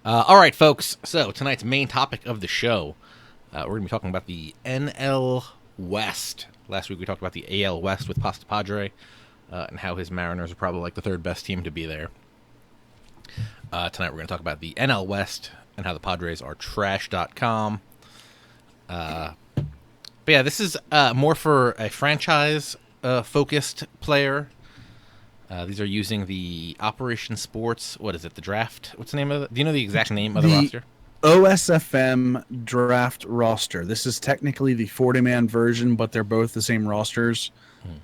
All right, folks. So tonight's main topic of the show, we're going to be talking about the NL West. Last week we talked about the AL West with Pasta Padre and how his Mariners are probably like the third best team to be there. Tonight we're going to talk about the NL West and how the Padres are trash.com. But yeah, this is more for a franchise focused player. These are using the Operation Sports. What is it? The draft? What's the name of it? Do you know the exact name of the The roster? OSFM draft roster. This is technically the 40-man version, but they're both the same rosters.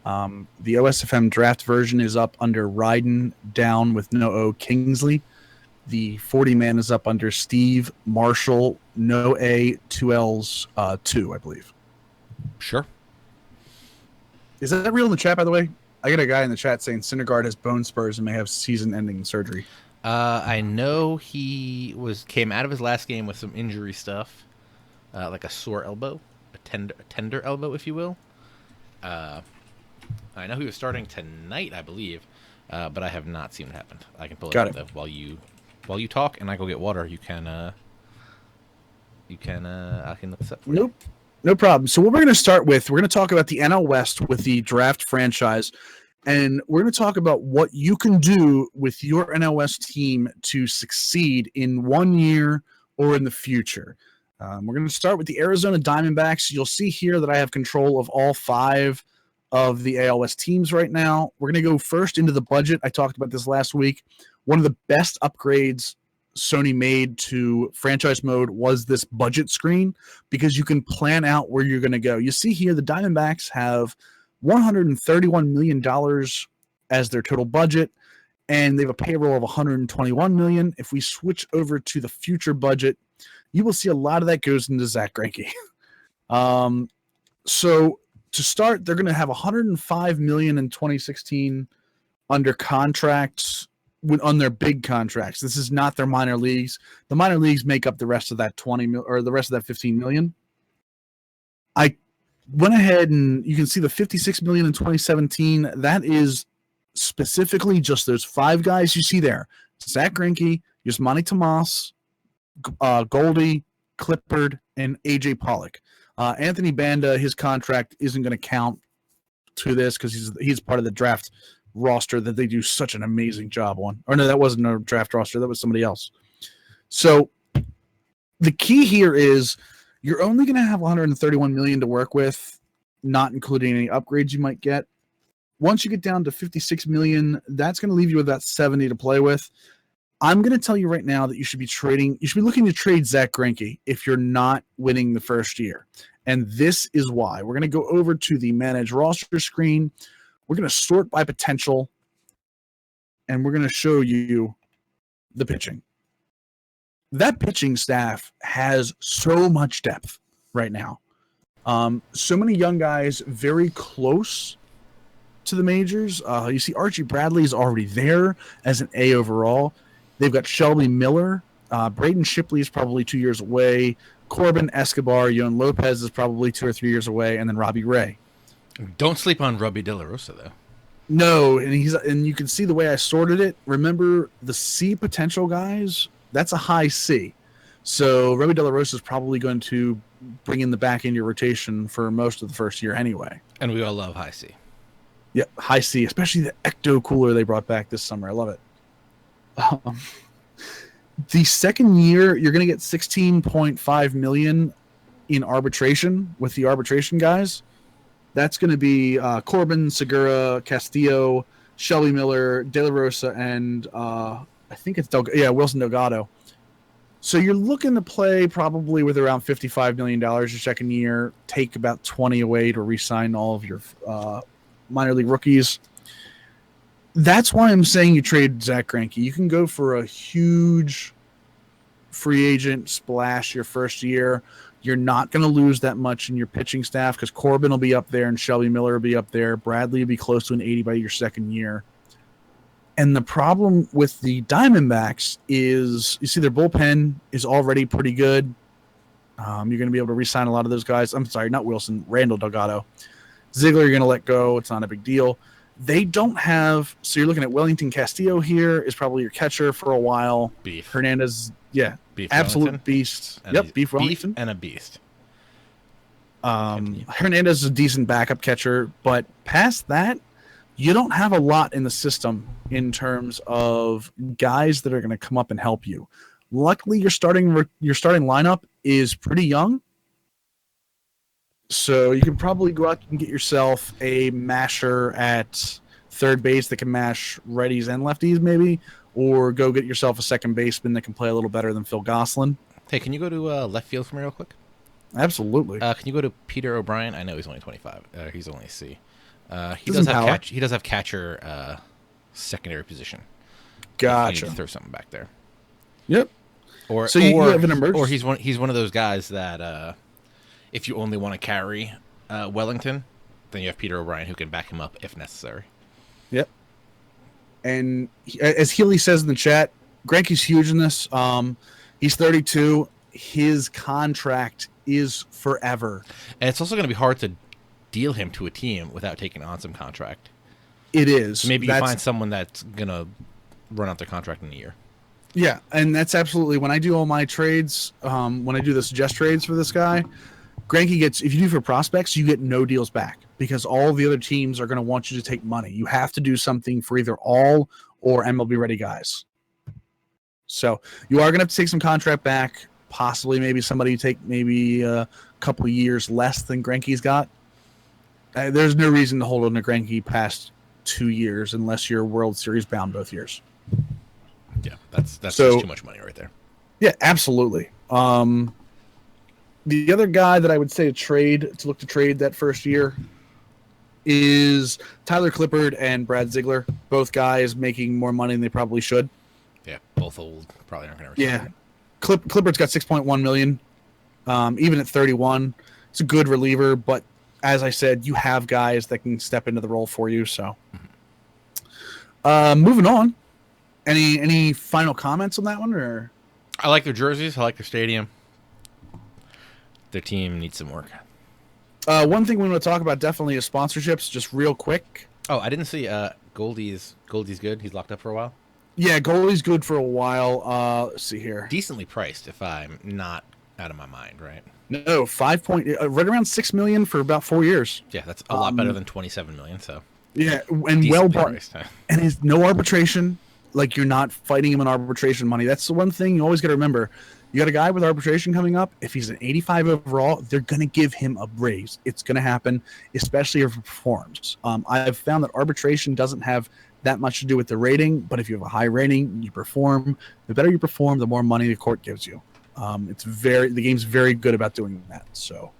The OSFM draft version is up under Ryden down with no O Kingsley. The 40-man is up under Steve Marshall, no A, two L's, two, I believe. Sure. Is that real in the chat, by the way? I got a guy in the chat saying Syndergaard has bone spurs and may have season-ending surgery. I know he came out of his last game with some injury stuff, like a sore elbow, a tender elbow, if you will. I know he was starting tonight, I believe, but I have not seen it happen. I can pull it up though while you talk, and I go get water. I can look this up for you. No problem. So what we're going to start with, we're going to talk about the NL West with the draft franchise, and we're going to talk about what you can do with your NL West team to succeed in 1 year or in the future. We're going to start with the Arizona Diamondbacks. You'll see here that I have control of all 5 of the AL West teams right now. We're going to go first into the budget. I talked about this last week. One of the best upgrades Sony made to franchise mode was this budget screen because you can plan out where you're going to go. You see here the Diamondbacks have $131 million as their total budget, and they have a payroll of $121 million. If we switch over to the future budget, you will see a lot of that goes into Zach Greinke. So to start, they're going to have $105 million in 2016 under contracts on their big contracts. This is not their minor leagues. The minor leagues make up the rest of that 20 mil or the rest of that 15 million. I went ahead and you can see the 56 million in 2017. That is specifically just those 5 guys you see there: Zach Greinke, Yasmani Tomas, Goldie, Clippard, and AJ Pollock. Anthony Banda, his contract isn't going to count to this because he's part of the draft roster that they do such an amazing job on. Or no, that wasn't a draft roster. That was somebody else. So the key here is you're only going to have 131 million to work with, not including any upgrades you might get. Once you get down to 56 million, that's going to leave you with about 70 to play with. I'm going to tell you right now that you should be looking to trade Zach Greinke if you're not winning the first year. And this is why. We're going to go over to the manage roster screen. We're going to sort by potential, and we're going to show you the pitching. That pitching staff has so much depth right now. So many young guys very close to the majors. You see Archie Bradley is already there as an A overall. They've got Shelby Miller. Braden Shipley is probably 2 years away. Corbin Escobar, Yohan Lopez is probably 2 or 3 years away, and then Robbie Ray. Don't sleep on Robbie De La Rosa, though. No, and you can see the way I sorted it. Remember, the C potential guys, that's a high C. So Robbie De La Rosa is probably going to bring in the back end of your rotation for most of the first year anyway. And we all love high C. Yeah, high C, especially the Ecto Cooler they brought back this summer. I love it. The second year, you're going to get $16.5 million in arbitration with the arbitration guys. That's going to be Corbin, Segura, Castillo, Shelby Miller, De La Rosa, and I think it's Wilson Delgado. So you're looking to play probably with around $55 million your second year, take about 20 away to re-sign all of your minor league rookies. That's why I'm saying you trade Zach Greinke. You can go for a huge free agent splash your first year. You're not going to lose that much in your pitching staff because Corbin will be up there and Shelby Miller will be up there. Bradley will be close to an 80 by your second year. And the problem with the Diamondbacks is, you see their bullpen is already pretty good. You're going to be able to re-sign a lot of those guys. I'm sorry, not Wilson, Randall Delgado. Ziegler, you're going to let go. It's not a big deal. They don't have. So you're looking at Wellington Castillo here is probably your catcher for a while. Beef. Hernandez, yeah, Beef absolute Wellington. beast. And Yep, Beef Wellington. Beef and a beast. Hernandez is a decent backup catcher, but past that, you don't have a lot in the system in terms of guys that are going to come up and help you. Luckily, your starting lineup is pretty young, so you can probably go out and get yourself a masher at third base that can mash righties and lefties, maybe, or go get yourself a second baseman that can play a little better than Phil Gosselin. Hey, can you go to left field for me real quick? Absolutely. Can you go to Peter O'Brien? I know he's only 25. He's only C. He Doesn't does have power. he does have catcher secondary position. Gotcha. I need to throw something back there. Yep. Or so you have an emergency. Or he's one of those guys that if you only want to carry Wellington, then you have Peter O'Brien who can back him up if necessary. Yep. And as Healy says in the chat, Greinke's huge in this. He's 32. His contract is forever. And it's also going to be hard to deal him to a team without taking on some contract. It is. So maybe you find someone that's going to run out their contract in a year. Yeah, and that's absolutely when I do all my trades, when I do the suggest trades for this guy, Greinke gets, if you do for prospects, you get no deals back because all the other teams are going to want you to take money. You have to do something for either all or MLB ready guys. So you are going to have to take some contract back, possibly maybe somebody take maybe a couple of years less than Greinke's got. There's no reason to hold on to Greinke past 2 years unless you're World Series bound both years. Yeah, that's just too much money right there. Yeah, absolutely. The other guy that I would say to look to trade that first year is Tyler Clippard and Brad Ziegler. Both guys making more money than they probably should. Yeah, both old, probably aren't going to return. Yeah, Clippard's got $6.1 million. Even at 31, it's a good reliever. But as I said, you have guys that can step into the role for you. So, moving on. Any final comments on that one? Or I like their jerseys. I like their stadium. Their team needs some work. One thing we want to talk about definitely is sponsorships. Just real quick. Oh, I didn't see Goldie's good. He's locked up for a while. Yeah, goalie's good for a while. Let's see here. Decently priced, if I'm not out of my mind, right? No, right around $6 million for about 4 years. Yeah, that's a lot better than $27 million. So yeah, and well priced, and is no arbitration. Like you're not fighting him in arbitration money. That's the one thing you always got to remember. You got a guy with arbitration coming up. If he's an 85 overall, they're going to give him a raise. It's going to happen, especially if he performs. I've found that arbitration doesn't have that much to do with the rating, but if you have a high rating, you perform. The better you perform, the more money the court gives you. The game's very good about doing that. So,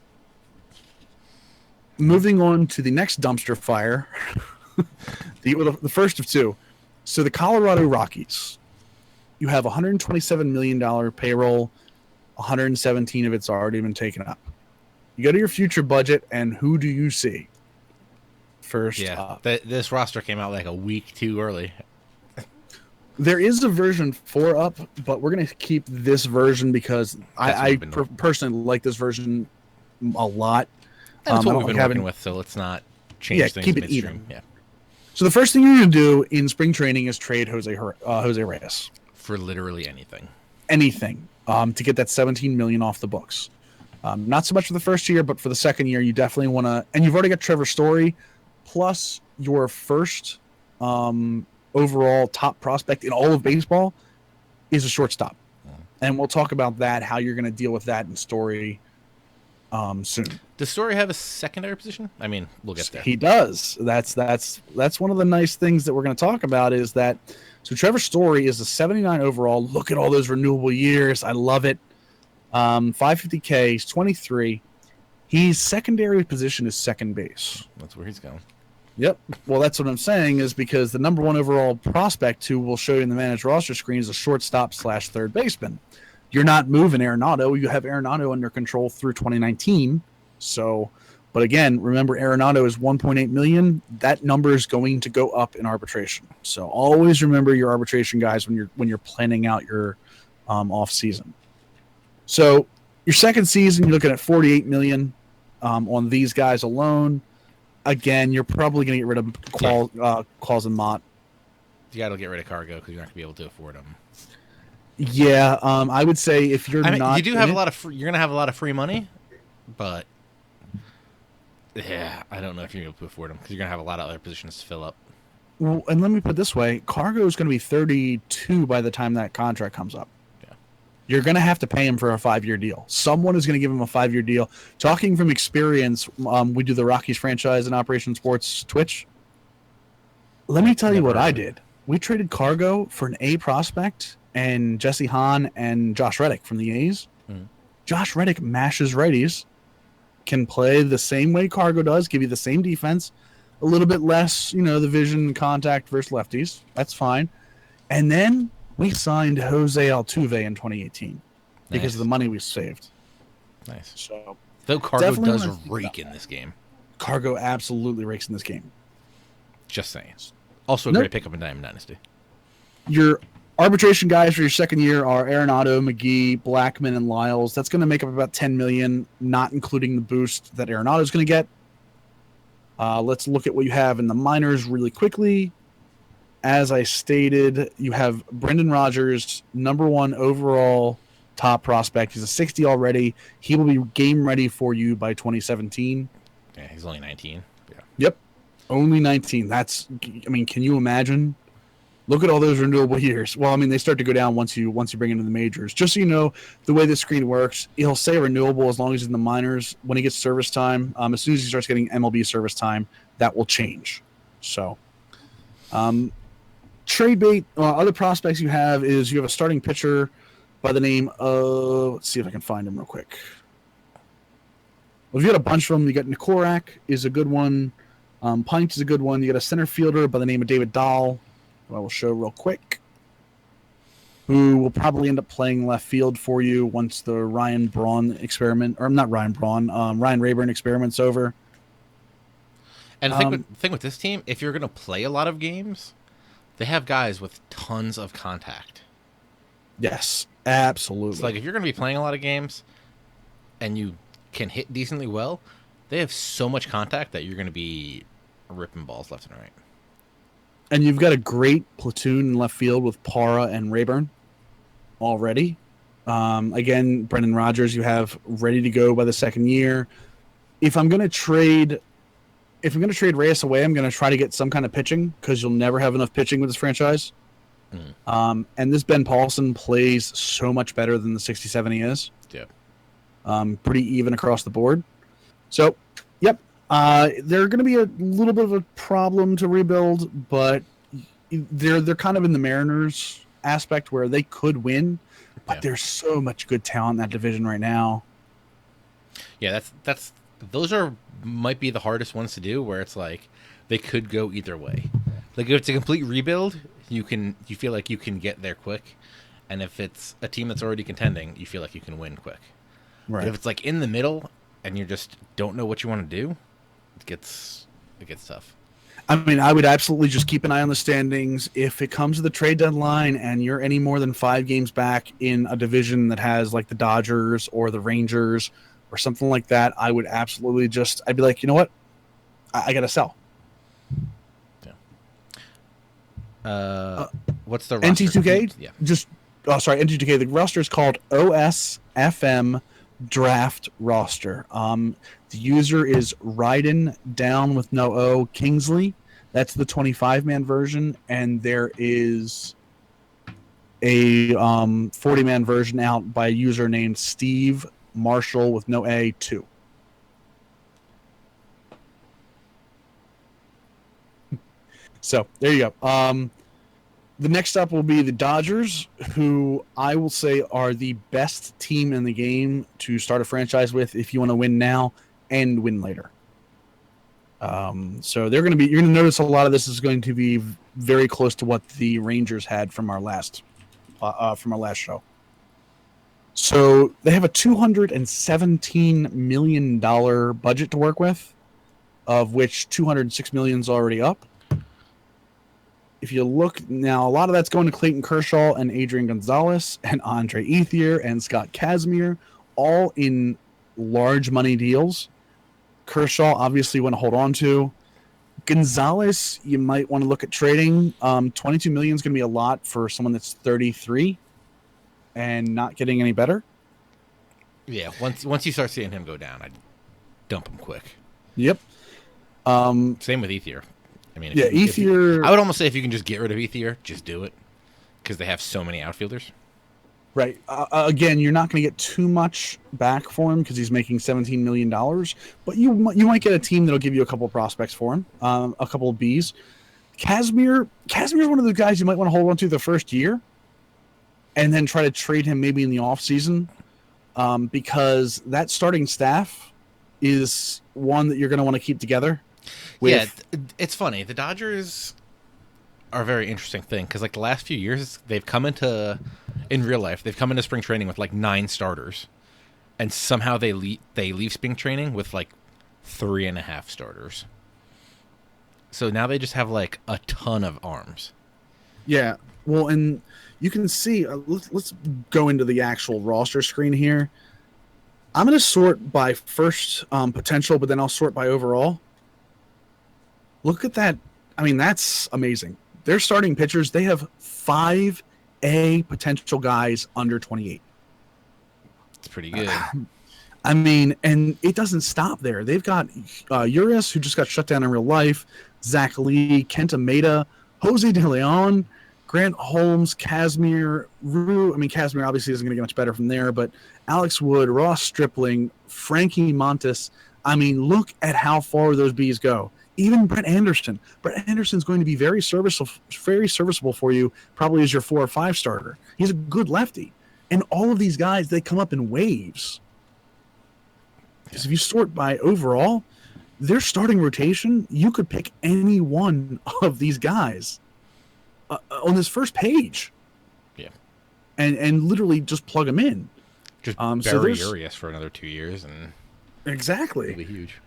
moving on to the next dumpster fire, the first of two. So the Colorado Rockies, you have $127 million payroll, 117 of it's already been taken up. You go to your future budget, and who do you see? First up. This roster came out like a week too early. There is a version 4 up, but we're going to keep this version because I personally like this version a lot. That's what we've been working with, so let's not change things keep it midstream. even. Yeah. So the first thing you're going to do in spring training is trade Jose Reyes. For literally anything. Anything to get that $17 million off the books. Not so much for the first year, but for the second year, you definitely want to. And you've already got Trevor Story, plus your first overall top prospect in all of baseball is a shortstop. And we'll talk about that, how you're going to deal with that in Story soon. Does Story have a secondary position? I mean, we'll get there. He does. That's one of the nice things that we're going to talk about is that. So Trevor Story is a 79 overall. Look at all those renewable years. I love it. 550K. He's 23. His secondary position is second base. That's where he's going. Yep. Well, that's what I'm saying is because the number one overall prospect who will show you in the managed roster screen is a shortstop / third baseman. You're not moving Arenado. You have Arenado under control through 2019. So, but again, remember Arenado is 1.8 million. That number is going to go up in arbitration. So always remember your arbitration guys when you're planning out your off season. So your second season, you're looking at 48 million on these guys alone. Again, you're probably going to get rid of Qualls and Mott. You got to get rid of Cargo because you're not going to be able to afford them. Yeah, I would say if you're not, you do have a lot of you're going to have a lot of free money, but yeah, I don't know if you're able to afford them because you're going to have a lot of other positions to fill up. Well, and let me put it this way: Cargo is going to be 32 by the time that contract comes up. Yeah, you're going to have to pay him for a 5-year deal. Someone is going to give him a 5-year deal. Talking from experience, we do the Rockies franchise and Operation Sports Twitch. Let me tell you what I did. We traded Cargo for an A prospect and Jesse Hahn and Josh Reddick from the A's. Mm-hmm. Josh Reddick mashes righties, can play the same way Cargo does, give you the same defense, a little bit less, the vision contact versus lefties. That's fine. And then we signed Jose Altuve in 2018 because of the money we saved. Nice. So, though Cargo does rake in this game. Cargo absolutely rakes in this game. Just saying. Also a great pickup in Diamond Dynasty. Your arbitration guys for your second year are Arenado, McGee, Blackman, and Lyles. That's going to make up about $10 million, not including the boost that Arenado is going to get. Let's look at what you have in the minors really quickly. As I stated, you have Brendan Rodgers, number 1 overall top prospect. He's a 60 already. He will be game ready for you by 2017. Yeah, he's only 19. Yeah. Yep. Only 19. Can you imagine? Look at all those renewable years. Well, they start to go down once you bring into the majors. Just so you know, the way the screen works, he'll say renewable as long as he's in the minors. When he gets service time, as soon as he starts getting MLB service time, that will change. So, trade bait. Other prospects you have a starting pitcher by the name of. Let's see if I can find him real quick. Well, you got a bunch of them. You got Nikorak is a good one. Pint is a good one. You got a center fielder by the name of David Dahl, who I will show real quick, who will probably end up playing left field for you once the Ryan Rayburn experiment's over. And the thing with this team, if you're going to play a lot of games, they have guys with tons of contact. Yes, absolutely. It's like if you're going to be playing a lot of games and you can hit decently well, they have so much contact that you're going to be ripping balls left and right. And you've got a great platoon in left field with Parra and Rayburn already. Again, Brendan Rodgers you have ready to go by the second year. If I'm going to trade Reyes away, I'm going to try to get some kind of pitching because you'll never have enough pitching with this franchise. And this Ben Paulson plays so much better than the 67 he is. Yeah. Pretty even across the board. So, yep. They're going to be a little bit of a problem to rebuild, but they're kind of in the Mariners aspect where they could win, but there's so much good talent in that division right now. Yeah, those might be the hardest ones to do, where it's like they could go either way. Like if it's a complete rebuild, you feel like you can get there quick, and if it's a team that's already contending, you feel like you can win quick. Right. But if it's like in the middle and you just don't know what you want to do, it gets tough. I would absolutely just keep an eye on the standings. If it comes to the trade deadline and you're any more than 5 games back in a division that has like the Dodgers or the Rangers or something like that, I would absolutely I'd be like, you know what? I got to sell. Yeah. What's the roster? NT2K? Yeah. NT2K. The roster is called OSFM Draft Roster. The user is Ryden down with no O Kingsley. That's the 25-man version, and there is a 40-man version out by a user named Steve Marshall with no A 2. So there you go. The next up will be the Dodgers, who I will say are the best team in the game to start a franchise with if you want to win now and win later. So you're going to notice a lot of this is going to be very close to what the Rangers had from our last show. So they have a $217 million budget to work with, of which $206 million is already up. If you look now, a lot of that's going to Clayton Kershaw and Adrian Gonzalez and Andre Ethier and Scott Kazmir, all in large money deals. Kershaw obviously want to hold on to. Gonzalez, you might want to look at trading. 22 million is going to be a lot for someone that's 33 and not getting any better. Yeah, once you start seeing him go down, I'd dump him quick. Yep. Same with Ethier. I mean, Ethier. I would almost say if you can just get rid of Ethier, just do it, because they have so many outfielders. Right. Again, you're not going to get too much back for him because he's making $17 million, but you might get a team that'll give you a couple of prospects for him, a couple of Bs. Casimir is one of the guys you might want to hold on to the first year and then try to trade him maybe in the offseason, because that starting staff is one that you're going to want to keep together. Yeah, it's funny. The Dodgers are a very interesting thing because, like, the last few years, they've come into, in real life, they've come into spring training with like 9 starters, and somehow they leave spring training with like 3.5 starters. So now they just have like a ton of arms. Yeah, well, and you can see. Let's go into the actual roster screen here. I'm going to sort by first potential, but then I'll sort by overall. Look at that. I mean, that's amazing. They're starting pitchers. They have 5 A potential guys under 28. It's pretty good. I mean, and it doesn't stop there. They've got Urias, who just got shut down in real life, Zach Lee, Kenta Maeda, Jose De Leon, Grant Holmes, Casimir, Rue. I mean, Casimir obviously isn't going to get much better from there, but Alex Wood, Ross Stripling, Frankie Montes. I mean, look at how far those Bs go. Even Brett Anderson. Brett Anderson's going to be very serviceable for you, probably as your 4 or 5 starter. He's a good lefty. And all of these guys, they come up in waves. Because if you sort by overall, their starting rotation, you could pick any one of these guys on this first page. Yeah. And literally just plug them in. Just bury Urias for another 2 years, and exactly. It'll be huge.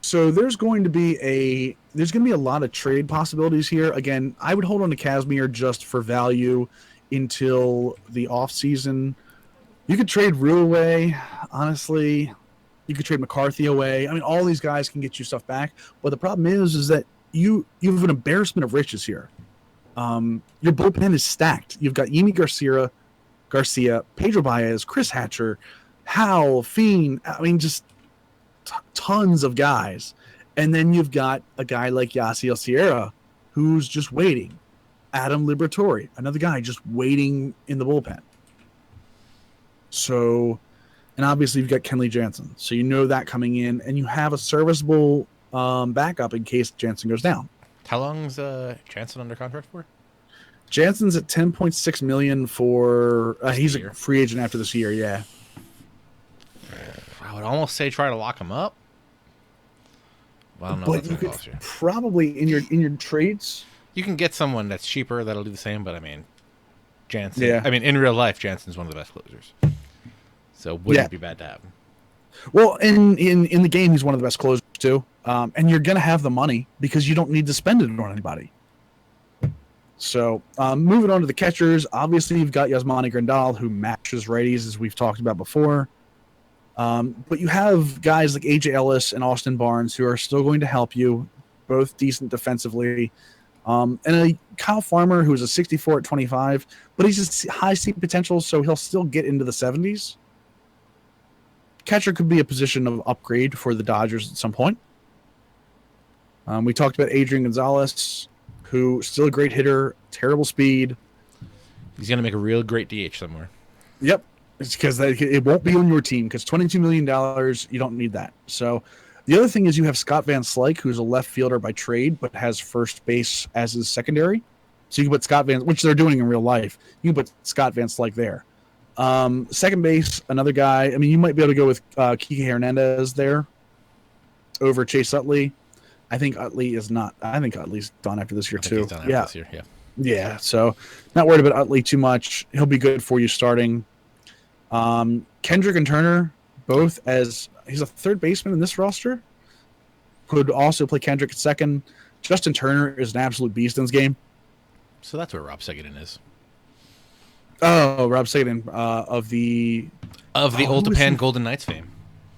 So there's going to be a lot of trade possibilities here. Again, I would hold on to Casimir just for value until the offseason. You could trade Rue away, honestly. You could trade McCarthy away. I mean, all these guys can get you stuff back. But the problem is that you have an embarrassment of riches here. Your bullpen is stacked. You've got Yimi Garcia, Pedro Baez, Chris Hatcher, Howell, Fiend. I mean, just tons of guys. And then you've got a guy like Yasiel Sierra who's just waiting. Adam Liberatore, another guy just waiting in the bullpen. So, and obviously you've got Kenley Jansen. So you know that coming in, and you have a serviceable backup in case Jansen goes down. How long's Jansen under contract for? Jansen's at $10.6 million for he's a free agent after this year. Yeah, I would almost say try to lock him up. Well, I don't know. But you could probably in your trades. You can get someone that's cheaper that'll do the same, but I mean, Jansen. Yeah. I mean, in real life, Jansen's one of the best closers. So wouldn't be bad to have him. Well, in the game, he's one of the best closers too. And you're gonna have the money because you don't need to spend it on anybody. So moving on to the catchers, obviously you've got Yasmani Grandal, who matches righties as we've talked about before. But you have guys like AJ Ellis and Austin Barnes who are still going to help you, both decent defensively. And a Kyle Farmer, who's a 64 at 25, but he's just high seat potential, so he'll still get into the 70s. Catcher could be a position of upgrade for the Dodgers at some point. We talked about Adrian Gonzalez, who still a great hitter, terrible speed. He's going to make a real great DH somewhere. Yep. It's because it won't be on your team because $22 million, you don't need that. So the other thing is you have Scott Van Slyke, who's a left fielder by trade, but has first base as his secondary. So you can put Scott Van, which they're doing in real life. You can put Scott Van Slyke there. Second base, another guy. I mean, you might be able to go with Kike Hernandez there over Chase Utley. I think Utley is not. I think Utley's done after this year too. He's done after this year, yeah. Yeah, so not worried about Utley too much. He'll be good for you starting. Kendrick and Turner, both as he's a third baseman in this roster, could also play Kendrick at second. Justin Turner is an absolute beast in this game. So that's where Rob Seguin is. Oh, Rob Seguin of the Old Japan Golden Knights fame.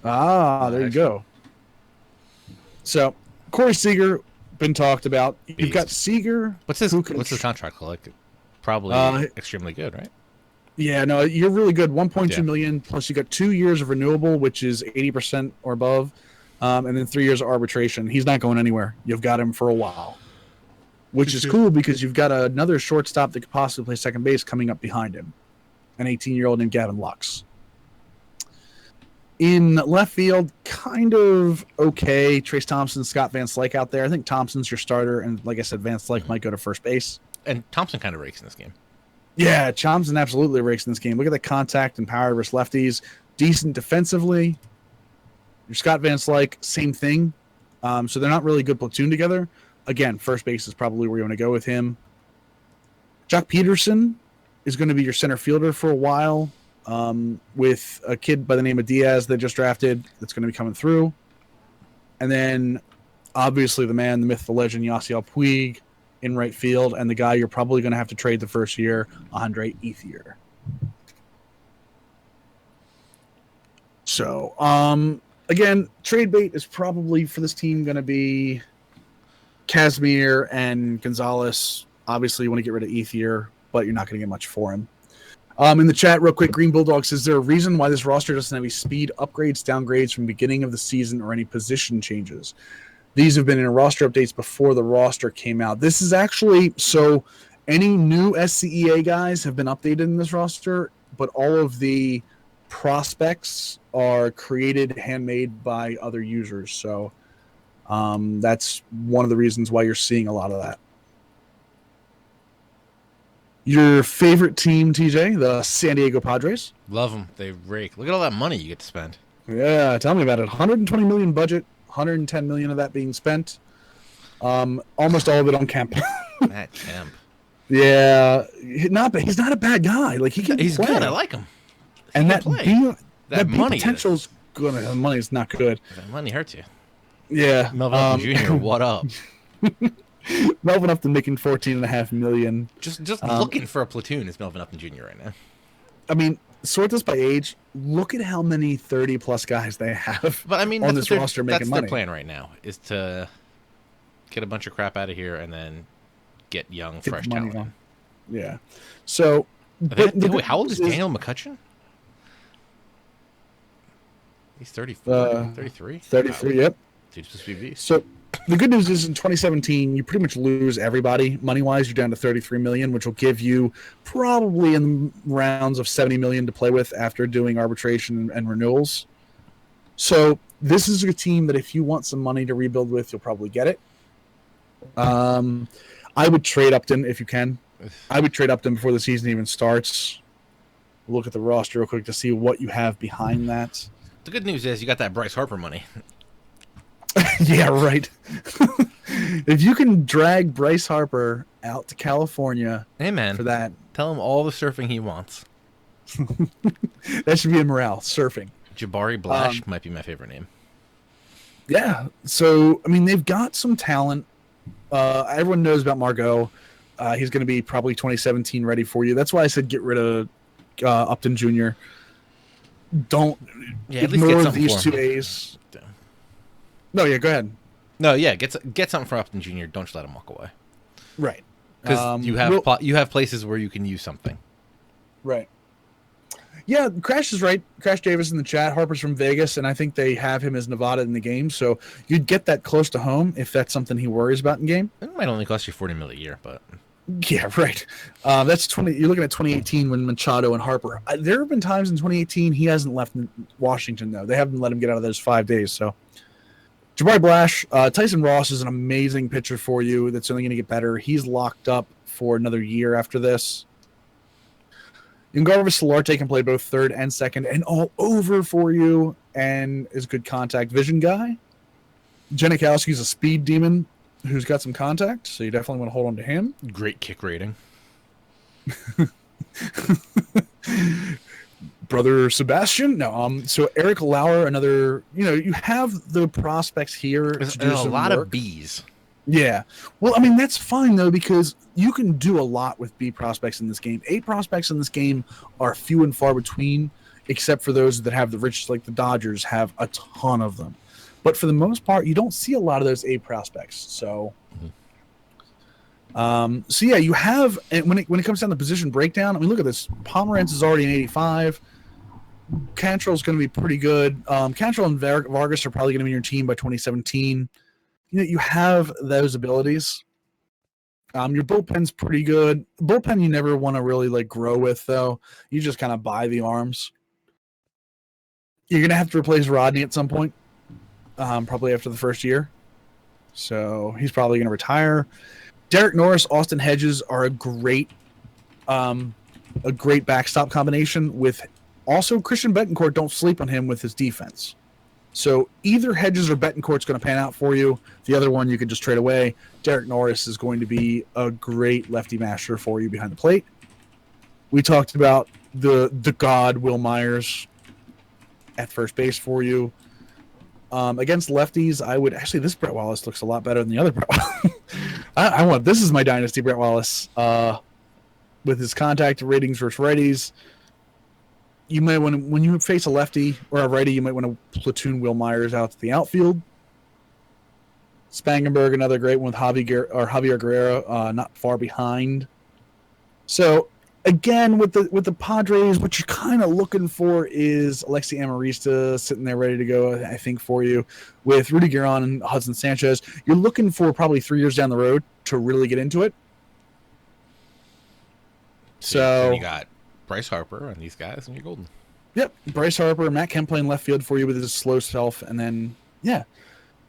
There you go. So Corey Seager, been talked about. You've got Beast. Seager. What's his contract like? Probably extremely good, right? Yeah, no, you're really good. 1.2 Yeah. million plus you got 2 years of renewable, which is 80% or above, and then 3 years of arbitration. He's not going anywhere. You've got him for a while, which is cool because you've got another shortstop that could possibly play second base coming up behind him, an 18-year-old named Gavin Lux. In left field, kind of okay. Trace Thompson, Scott Van Slyke out there. I think Thompson's your starter, and like I said, Van Slyke might go to first base. And Thompson kind of rakes in this game. Yeah, Thompson absolutely rakes in this game. Look at the contact and power versus lefties. Decent defensively. Your Scott Van Slyke, same thing. So they're not really a good platoon together. Again, first base is probably where you want to go with him. Jock Peterson is going to be your center fielder for a while, with a kid by the name of Diaz that just drafted that's going to be coming through. And then, obviously, the man, the myth, the legend, Yasiel Puig in right field, and the guy you're probably going to have to trade the first year, Andre Ethier. So, again, trade bait is probably for this team going to be Casimir and Gonzalez. Obviously, you want to get rid of Ethier, but you're not going to get much for him. In the chat, real quick, Green Bulldogs, is there a reason why this roster doesn't have any speed upgrades, downgrades from the beginning of the season or any position changes? These have been in roster updates before the roster came out. This is actually, so any new SCEA guys have been updated in this roster, but all of the prospects are created, handmade by other users. So that's one of the reasons why you're seeing a lot of that. Your favorite team, TJ, the San Diego Padres. Love them. They rake. Look at all that money you get to spend. Yeah, tell me about it. 120 million budget, 110 million of that being spent. Almost all of it on Kemp. Matt Kemp. Yeah, he's not a bad guy. Like he's good. I like him. And that money potential's good. The money's not good. That money hurts you. Yeah. Melvin Upton Jr., what up? Melvin Upton making $14.5 million. Just looking for a platoon is Melvin Upton Jr. right now. I mean, sort this by age. Look at how many 30-plus guys they have. But I mean, on this roster making money. That's their plan right now, is to get a bunch of crap out of here and then get young, fresh talent. On. Yeah. So, wait, how old is Daniel McCutcheon? He's 34, 33? 33, yep. Dude's supposed to be beast. So, the good news is in 2017, you pretty much lose everybody. Money-wise, you're down to $33 million, which will give you probably in rounds of $70 million to play with after doing arbitration and renewals. So, this is a team that if you want some money to rebuild with, you'll probably get it. I would trade Upton if you can. I would trade Upton before the season even starts. Look at the roster real quick to see what you have behind that. The good news is you got that Bryce Harper money. Yeah, right. If you can drag Bryce Harper out to California, hey man, for that, tell him all the surfing he wants. That should be a morale, surfing. Jabari Blash might be my favorite name. Yeah, so I mean they've got some talent. Everyone knows about Margot. He's going to be probably 2017 ready for you. That's why I said get rid of Upton Jr. Don't ignore these two A's. No, yeah, go ahead. No, yeah, get something for Upton Jr. Don't just let him walk away. Right. Because you have places where you can use something. Right. Yeah, Crash is right. Crash Davis in the chat. Harper's from Vegas, and I think they have him as Nevada in the game. So you'd get that close to home if that's something he worries about in game. It might only cost you $40 million a year, but yeah, right. That's 20. You're looking at 2018 when Machado and Harper. There have been times in 2018 he hasn't left Washington though. They haven't let him get out of those 5 days. So Jabari Blash, Tyson Ross is an amazing pitcher for you. That's only going to get better. He's locked up for another year after this. Garvis Solarte can play both third and second and all over for you and is a good contact vision guy. Janikowski's a speed demon who's got some contact, so you definitely want to hold on to him. Great kick rating. Brother Sebastian? No, so Eric Lauer, another, you have the prospects here. There's a lot of Bs. Yeah. Well, I mean, that's fine, though, because you can do a lot with B prospects in this game. A prospects in this game are few and far between, except for those that have the rich, like the Dodgers have a ton of them. But for the most part, you don't see a lot of those A prospects. So, yeah, you have, and when it comes down to position breakdown, I mean, look at this. Pomerantz is already an 85. Cantrell's going to be pretty good. Cantrell and Vargas are probably going to be in your team by 2017. You have those abilities. Your bullpen's pretty good. Bullpen you never want to really like grow with, though. You just kind of buy the arms. You're going to have to replace Rodney at some point, probably after the first year. So he's probably going to retire. Derek Norris, Austin Hedges are a great backstop combination with. Also, Christian Betancourt, don't sleep on him with his defense. So either Hedges or Betancourt's going to pan out for you. The other one you can just trade away. Derek Norris is going to be a great lefty masher for you behind the plate. We talked about the god Will Myers at first base for you. Against lefties, I would actually, this Brett Wallace looks a lot better than the other Brett Wallace. This is my dynasty Brett Wallace with his contact ratings versus righties. You might want to, when you face a lefty or a righty, you might want to platoon Will Myers out to the outfield. Spangenberg, another great one with Javier Guerrero, not far behind. So again, with the Padres, what you're kind of looking for is Alexi Amarista sitting there ready to go, I think, for you. With Rudy Guerin and Hudson Sanchez, you're looking for probably 3 years down the road to really get into it. So you got Bryce Harper and these guys, and you're golden. Yep, Bryce Harper, Matt Kemp playing left field for you with his slow self, and then yeah.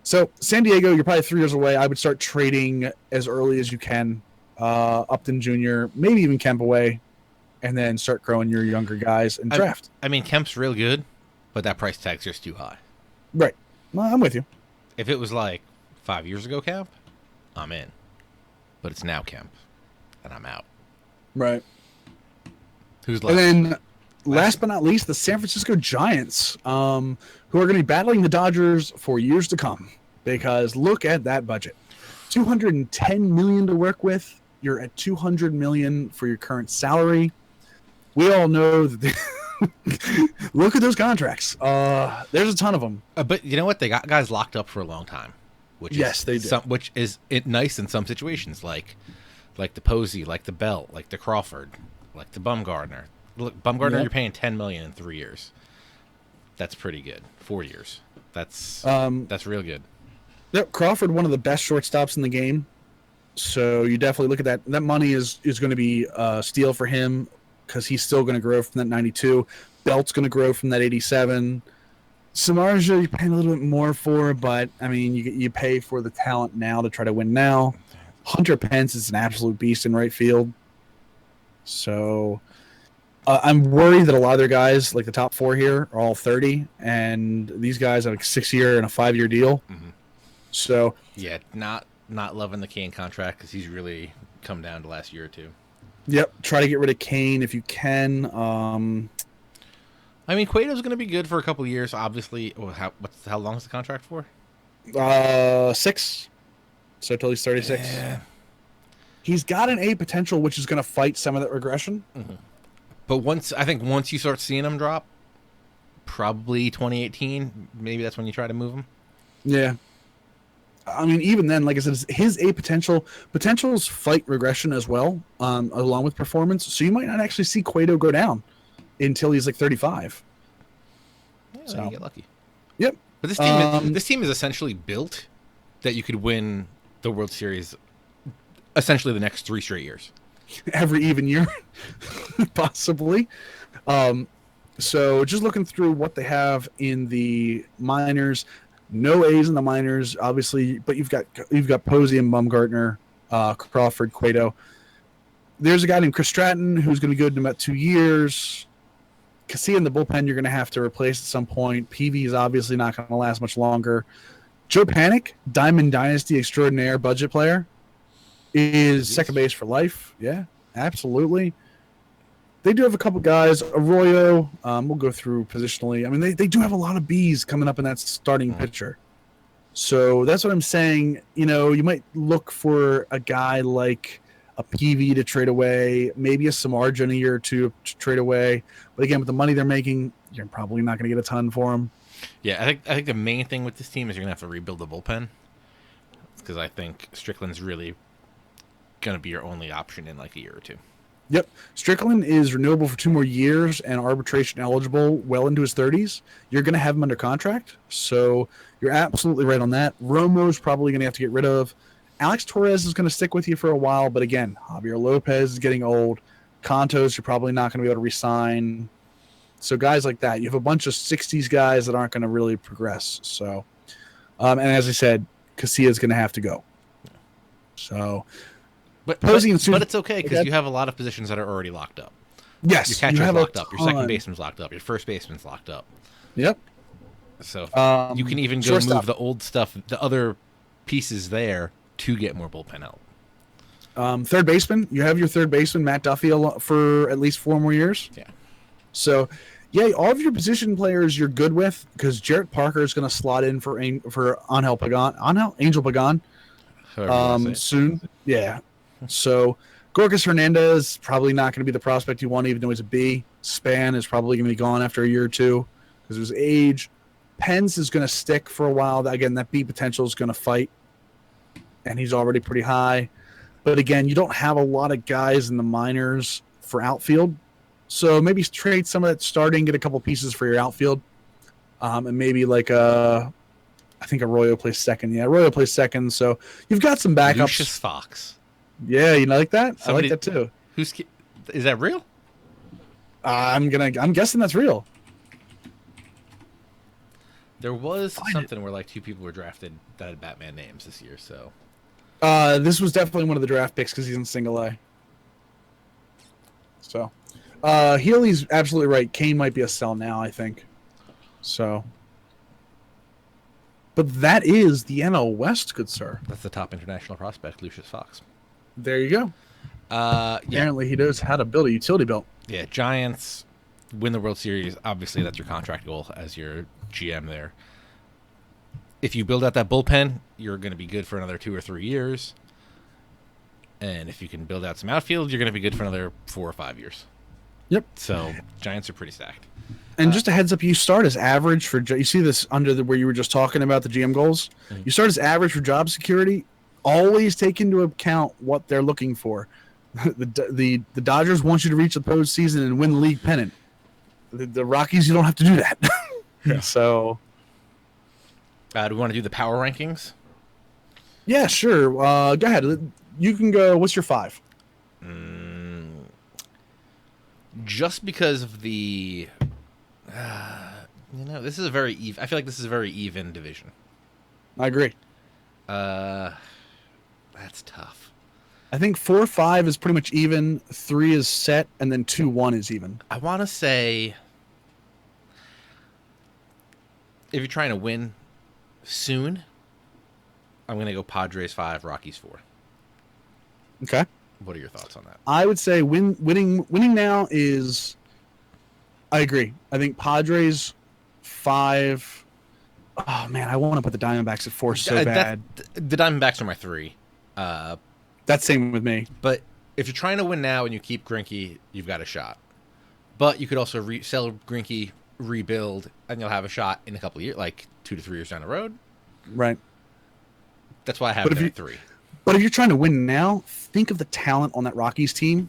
So San Diego, you're probably 3 years away. I would start trading as early as you can. Upton Jr., maybe even Kemp away, and then start growing your younger guys and draft. I mean, Kemp's real good, but that price tag's just too high. Right. Well, I'm with you. If it was like 5 years ago Kemp, I'm in. But it's now Kemp, and I'm out. Right. Who's left? And then, last but not least, the San Francisco Giants, who are going to be battling the Dodgers for years to come. Because look at that budget. $210 million to work with. You're at $200 million for your current salary. We all know that look at those contracts. There's a ton of them. But you know what? They got guys locked up for a long time. Yes, they do. Which is nice in some situations, like the Posey, like the Belt, like the Crawford, like the Bumgarner. Look, Bumgarner, Yep. You're paying $10 million in 3 years. That's pretty good. 4 years. That's real good. Yep, Crawford, one of the best shortstops in the game. So you definitely look at that. That money is going to be a steal for him because he's still going to grow from that 92. Belt's going to grow from that 87. Samardzija, you're paying a little bit more for, but I mean, you pay for the talent now to try to win now. Hunter Pence is an absolute beast in right field. So I'm worried that a lot of their guys, like the top 4 here, are all 30, and these guys have a 6-year and a 5-year deal. Mm-hmm. So yeah, not loving the Kane contract because he's really come down to last year or two. Yep, try to get rid of Kane if you can. I mean, Cueto's going to be good for a couple of years, obviously. How long is the contract for? 6. So until he's 36. Yeah. He's got an A potential, which is going to fight some of that regression. Mm-hmm. But once you start seeing him drop, probably 2018, maybe that's when you try to move him. Yeah. I mean, even then, like I said, his A potentials fight regression as well, along with performance. So you might not actually see Cueto go down until he's like 35. Yeah, so you get lucky. Yep. But this team is essentially built that you could win the World Series essentially the next 3 straight years. Every even year, possibly. So just looking through what they have in the minors. No A's in the minors, obviously, but you've got Posey and Bumgarner, Crawford, Cueto. There's a guy named Chris Stratton who's going to be good in about 2 years. Casilla in the bullpen you're going to have to replace at some point. PV is obviously not going to last much longer. Joe Panic, Diamond Dynasty extraordinaire budget player, is second base for life. Yeah, absolutely. They do have a couple guys. Arroyo, we'll go through positionally. I mean, they do have a lot of Bs coming up in that starting pitcher. So that's what I'm saying. You know, you might look for a guy like a PV to trade away, maybe a Samardzija in a year or two to trade away. But again, with the money they're making, You're probably not going to get a ton for him. Yeah, I think the main thing with this team is you're gonna have to rebuild the bullpen because I think Strickland's really gonna be your only option in like a year or two. Yep. Strickland is renewable for 2 more years and arbitration eligible well into his 30s. You're going to have him under contract. So you're absolutely right on that. Romo's probably going to have to get rid of. Alex Torres is going to stick with you for a while. But again, Javier Lopez is getting old. Contos, you're probably not going to be able to re-sign. So guys like that, you have a bunch of 60s guys that aren't going to really progress. So, and as I said, Casillas going to have to go. So... But it's okay because you have a lot of positions that are already locked up. Yes, your catcher's locked up. Your second baseman's locked up. Your first baseman's locked up. Yep. So you can even go move the old stuff, the other pieces there to get more bullpen help. Third baseman, you have your third baseman Matt Duffy for at least 4 more years. Yeah. So, yeah, all of your position players you're good with because Jarrett Parker is going to slot in for Angel Pagan, soon. Yeah. So Gorkas Hernandez probably not going to be the prospect you want, even though he's a B. Span is probably going to be gone after a year or two because of his age. Pence is going to stick for a while. Again, that B potential is going to fight, and he's already pretty high. But again, you don't have a lot of guys in the minors for outfield, so maybe trade some of that starting, get a couple pieces for your outfield, and maybe like I think Arroyo plays second. Yeah, Arroyo plays second, so you've got some backups. Lucius Fox. Yeah, you like that? I like that too. Is that real? I'm guessing that's real. There was something where like 2 people were drafted that had Batman names this year. So this was definitely one of the draft picks because he's in single A. So Healy's absolutely right. Kane might be a sell now, I think. So, but that is the NL West, good sir. That's the top international prospect, Lucius Fox. There you go. Apparently, he knows how to build a utility belt. Yeah, Giants win the World Series. Obviously, that's your contract goal as your GM there. If you build out that bullpen, you're going to be good for another 2 or 3 years. And if you can build out some outfield, you're going to be good for another 4 or 5 years. Yep. So Giants are pretty stacked. And just a heads up, you start as average for you see this under where you were just talking about the GM goals. Mm-hmm. You start as average for job security. Always take into account what they're looking for. The Dodgers want you to reach the postseason and win the league pennant. The Rockies, you don't have to do that. Yeah. So, do we want to do the power rankings? Yeah, sure. Go ahead. You can go. What's your 5? Just because of the, this is a very even. I feel like this is a very even division. I agree. That's tough. I think 4-5 is pretty much even. 3 is set, and then 2-1 is even. I want to say, if you're trying to win soon, I'm going to go Padres 5, Rockies 4. Okay. What are your thoughts on that? I would say winning now is. I agree. I think Padres 5. Oh man, I want to put the Diamondbacks at 4 so bad. The Diamondbacks are my 3. That's same with me. But if you're trying to win now and you keep Greinke, you've got a shot. But you could also sell Greinke, rebuild, and you'll have a shot in a couple of years, like 2 to 3 years down the road. Right. That's why I have it at 3. But if you're trying to win now, think of the talent on that Rockies team.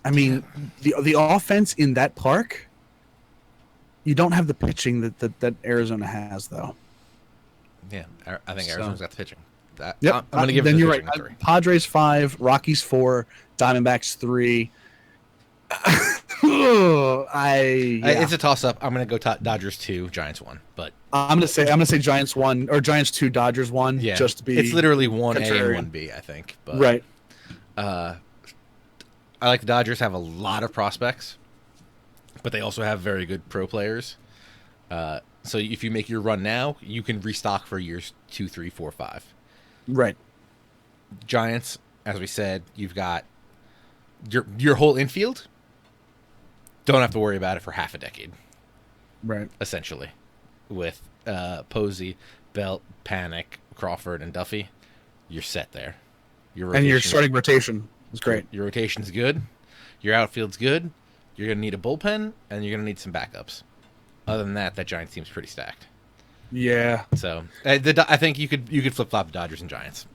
I mean, the offense in that park. You don't have the pitching that Arizona has, though. Yeah, I think Arizona's got the pitching. Yep. I'm going to give it then the you're pitching right. at 3. Padres 5, Rockies 4, Diamondbacks 3. It's a toss up. I'm going to go Dodgers 2, Giants 1. But I'm going to say Giants 1 or Giants 2, Dodgers 1. Yeah, just to be. It's literally 1A and 1B, I think. But, right. I like the Dodgers have a lot of prospects, but they also have very good pro players. So if you make your run now, you can restock for years 2, 3, 4, 5. Right. Giants, as we said, you've got your whole infield. Don't have to worry about it for half a decade. Right. Essentially, with Posey, Belt, Panic, Crawford, and Duffy, you're set there. And your starting rotation is great. Your rotation's good. Your outfield's good. You're going to need a bullpen, and you're going to need some backups. Other than that, that Giants team's pretty stacked. Yeah, So I think you could flip flop the Dodgers and Giants.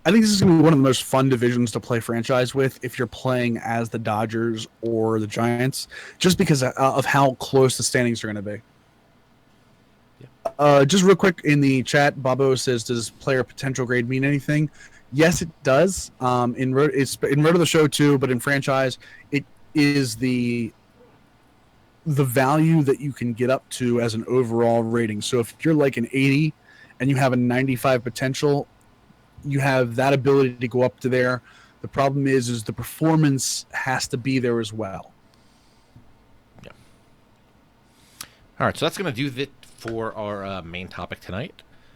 I think this is going to be one of the most fun divisions to play franchise with if you're playing as the Dodgers or the Giants, just because of how close the standings are going to be. Just real quick in the chat, Bobo says, "Does player potential grade mean anything?" Yes, it does. It's in Road to the Show too, but in franchise, it is the value that you can get up to as an overall rating. So if you're like an 80 and you have a 95 potential, you have that ability to go up to there. The problem is the performance has to be there as well. Yeah. All right, so that's going to do it for our main topic tonight.